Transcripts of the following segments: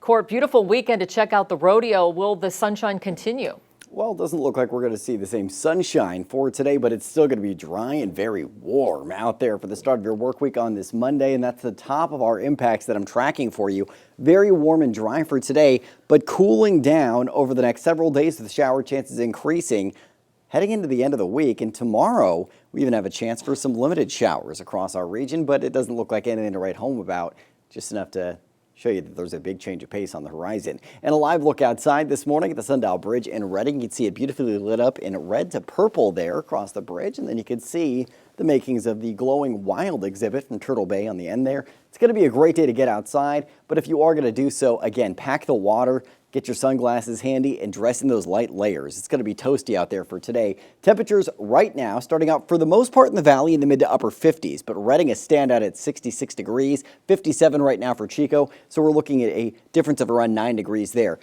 Court, beautiful weekend to check out the rodeo. Will the sunshine continue? Well, it doesn't look like we're going to see the same sunshine for today, but it's still going to be dry and very warm out there for the start of your work week on this Monday, and that's the top of our impacts that I'm tracking for you. Very warm and dry for today, but cooling down over the next several days with shower chances increasing heading into the end of the week. And tomorrow, we even have a chance for some limited showers across our region, but it doesn't look like anything to write home about, just enough to show you that there's a big change of pace on the horizon. And a live look outside this morning at the Sundial Bridge in Reading. You can see it beautifully lit up in red to purple there across the bridge. And then you can see the makings of the glowing wild exhibit from Turtle Bay on the end there. It's going to be a great day to get outside, but if you are going to do so, again, pack the water, get your sunglasses handy, and dress in those light layers. It's going to be toasty out there for today. Temperatures right now starting out for the most part in the valley in the mid to upper 50s, but Reading is standout at 66 degrees, 57 right now for Chico, so we're looking at a difference of around 9 degrees there.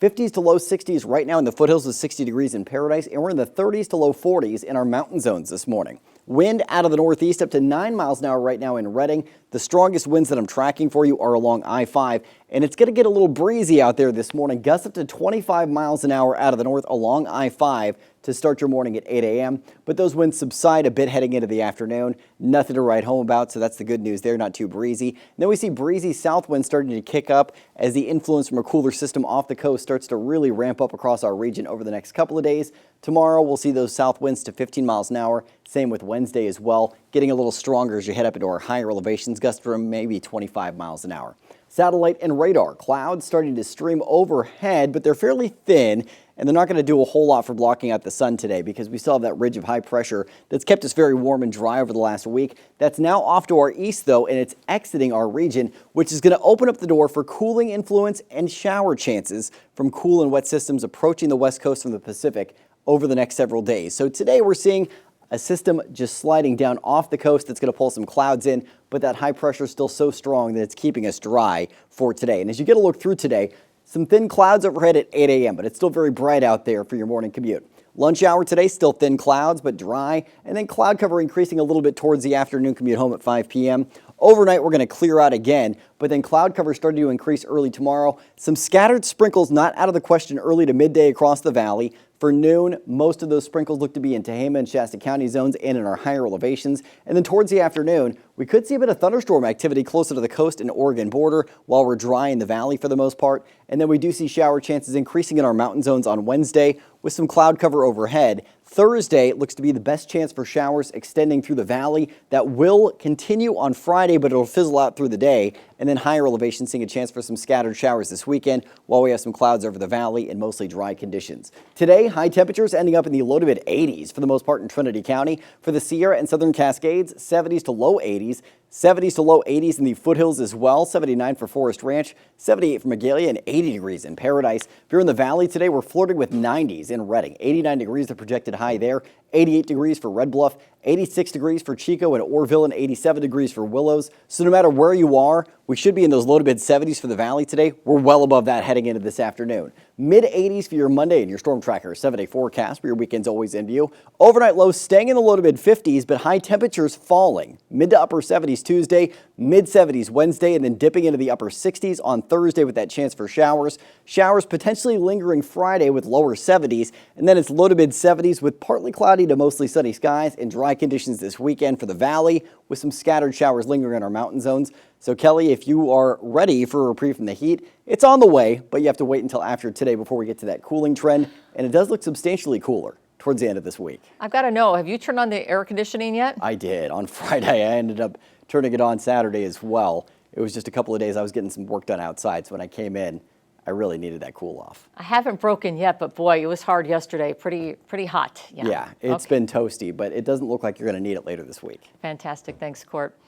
50s to low 60s right now in the foothills with 60 degrees in Paradise, and we're in the 30s to low 40s in our mountain zones this morning. Wind out of the northeast up to 9 miles an hour right now in Reading. The strongest winds that I'm tracking for you are along I-5, and it's going to get a little breezy out there this morning. Gusts up to 25 miles an hour out of the north along I-5 to start your morning at 8 a.m. But those winds subside a bit heading into the afternoon. Nothing to write home about, so that's the good news there, not too breezy. And then we see breezy south winds starting to kick up as the influence from a cooler system off the coast starts to really ramp up across our region over the next couple of days. Tomorrow, we'll see those south winds to 15 miles an hour. Same with Wednesday as well, getting a little stronger as you head up into our higher elevations, gusts from maybe 25 miles an hour. Satellite and radar clouds starting to stream overhead, but they're fairly thin, and they're not going to do a whole lot for blocking out the sun today because we still have that ridge of high pressure that's kept us very warm and dry over the last week. That's now off to our east, though, and it's exiting our region, which is going to open up the door for cooling influence and shower chances from cool and wet systems approaching the west coast from the Pacific over the next several days. So today we're seeing a system just sliding down off the coast that's going to pull some clouds in, but that high pressure is still so strong that it's keeping us dry for today. And as you get a look through today, some thin clouds overhead at 8 a.m., but it's still very bright out there for your morning commute. Lunch hour today, still thin clouds, but dry, and then cloud cover increasing a little bit towards the afternoon commute home at 5 p.m. Overnight, we're going to clear out again, but then cloud cover starting to increase early tomorrow. Some scattered sprinkles not out of the question early to midday across the valley. For noon, most of those sprinkles look to be in Tehama and Shasta County zones and in our higher elevations. And then towards the afternoon, we could see a bit of thunderstorm activity closer to the coast and Oregon border while we're dry in the valley for the most part. And then we do see shower chances increasing in our mountain zones on Wednesday with some cloud cover overhead. Thursday looks to be the best chance for showers extending through the valley. That will continue on Friday, but it'll fizzle out through the day. And then higher elevations seeing a chance for some scattered showers this weekend while we have some clouds over the valley and mostly dry conditions. Today, high temperatures ending up in the low to mid 80s for the most part in Trinity County. For the Sierra and Southern Cascades, 70s to low 80s. 70s to low 80s in the foothills as well. 79 for Forest Ranch, 78 for Magalia, and 80 degrees in Paradise. If you're in the valley today, we're flirting with 90s in Reading. 89 degrees the projected high there. 88 degrees for Red Bluff, 86 degrees for Chico and Orville, and 87 degrees for Willows. So no matter where you are, we should be in those low to mid 70s for the valley today. We're well above that heading into this afternoon. Mid 80s for your Monday and your Storm Tracker 7-day forecast for your weekends always in view. Overnight lows staying in the low to mid 50s, but high temperatures falling. Mid to upper 70s Tuesday, mid 70s Wednesday, and then dipping into the upper 60s on Thursday with that chance for showers. Showers potentially lingering Friday with lower 70s, and then it's low to mid 70s with partly cloudy to mostly sunny skies and dry conditions this weekend for the valley with some scattered showers lingering in our mountain zones. So Kelly, if you are ready for a reprieve from the heat, it's on the way, but you have to wait until after today before we get to that cooling trend. And it does look substantially cooler towards the end of this week. I've got to know, have you turned on the air conditioning yet? I did. On Friday, I ended up turning it on Saturday as well. It was just a couple of days I was getting some work done outside, so when I came in, I really needed that cool off. I haven't broken yet, but boy, it was hard yesterday. Pretty hot. Yeah, it's been toasty, but it doesn't look like you're going to need it later this week. Fantastic. Thanks, Court.